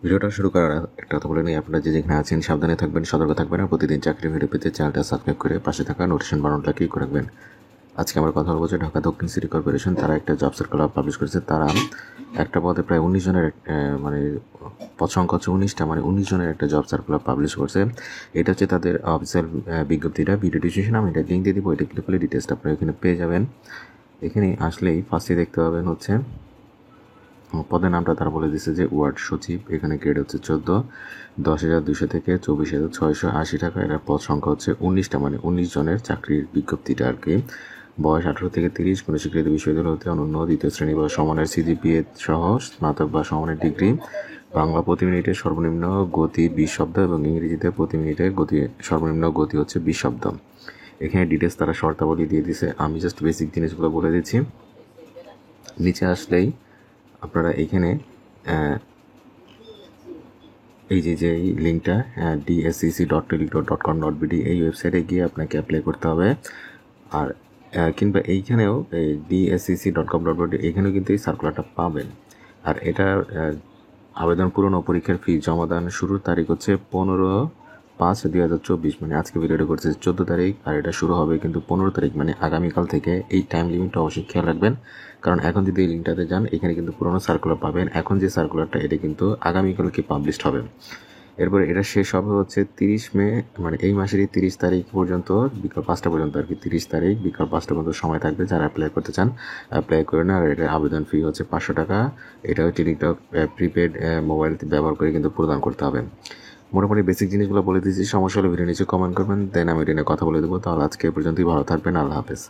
ভিডিওটা শুরু করার একটা কথা বলে নিই, আপনারা যে যেখানে আছেন সাবধানে থাকবেন, সতর্ক থাকবেন আর প্রতিদিন চাকরির ভিডিও পেতে চ্যানেলটা সাবস্ক্রাইব করে পাশে থাকা নোটিফিকেশন বাটনটা ক্লিক করে রাখবেন। আজকে আমরা কথা বলবো যে ঢাকা দক্ষিণ সিটি কর্পোরেশন তারা একটা জব সার্কুলার পাবলিশ করেছে। তারা একটা পদে প্রায় 19 জনের মানে পদ সংখ্যা হচ্ছে 19টা, মানে 19 জনের একটা জব সার্কুলার পাবলিশ করছে। এটা হচ্ছে তাদের অফিসিয়াল বিজ্ঞপ্তিটা। ভিডিও ডিসক্রিপশনে আমি এটা লিঙ্ক দিয়ে দিব, এটা ক্লিক করলে ডিটেলসটা আপনারা এখানে পেয়ে যাবেন। এখানে আসলেই ফার্স্টে দেখতে পাবেন হচ্ছে পদের নামটা তারা বলে দিচ্ছে যে ওয়ার্ড সচিব। এখানে গ্রেড হচ্ছে 14, 10,200 থেকে 24,680 টাকা। এর পদ সংখ্যা হচ্ছে 19টা, মানে 19 জনের চাকরির বিজ্ঞপ্তিটা আর কি। বয়স 18 থেকে 30, কোনো স্বীকৃত বিশ্ববিদ্যালয় হতে অনন্য দ্বিতীয় শ্রেণী বা সমানের সিজিপিএ সহ স্নাতক বা সমানের ডিগ্রি। বাংলা প্রতি মিনিটে সর্বনিম্ন গতি 20 শব্দ এবং ইংরেজিতে প্রতি মিনিটে সর্বনিম্ন গতি হচ্ছে 20 শব্দ। এখানে ডিটেলস তারা শর্তাবলী দিয়ে দিছে, আমি জাস্ট বেসিক জিনিসগুলো বলে দিচ্ছি। নিচে আসলেই আপনারা এইখানে এই যে এই লিঙ্কটা dscc.telico.com.bd এই ওয়েবসাইটে গিয়ে আপনাকে অ্যাপ্লাই করতে হবে। আর কিংবা এইখানেও এই dscc.com.bd এখানেও কিন্তু এই সার্কুলারটা পাবেন। আর এটা আবেদন পূরণ ও পরীক্ষার ফি জমা দান শুরুর তারিখ হচ্ছে 15/5/2024, মানে আজকে ভিডিওটা করছে 14 তারিখ, আর এটা শুরু হবে কিন্তু 15 তারিখ, মানে আগামীকাল থেকে। এই টাইম লিমিটটা অবশ্যই খেয়াল রাখবেন, কারণ এখন যদি এই লিঙ্কটাতে যান এখানে কিন্তু পুরোনো সার্কুলার পাবেন। এখন যে সার্কুলারটা এটা কিন্তু আগামীকালকে পাবলিশড হবে। এরপরে এটা শেষ হবে হচ্ছে 30 মে, মানে এই মাসেরই 30 তারিখ পর্যন্ত, বিকাল 5টা পর্যন্ত আর কি। 30 তারিখ বিকাল 5টা পর্যন্ত সময় থাকবে। যারা অ্যাপ্লাই করতে চান অ্যাপ্লাই করে না। আর এটার আবেদন ফি হচ্ছে 500 টাকা। এটা হচ্ছে টিকটক প্রিপেড মোবাইল ব্যবহার করে কিন্তু প্রদান করতে হবে। মোটামুটি বেসিক জিনিসগুলো বলে দিয়েছি। সমস্যা হলে ভিডিও নিচে কমেন্ট করবেন, দেন আমি এটা নিয়ে কথা বলে দেবো। তাহলে আজকে এ পর্যন্তই, ভালো থাকবেন, আল্লাহ হাফেজ।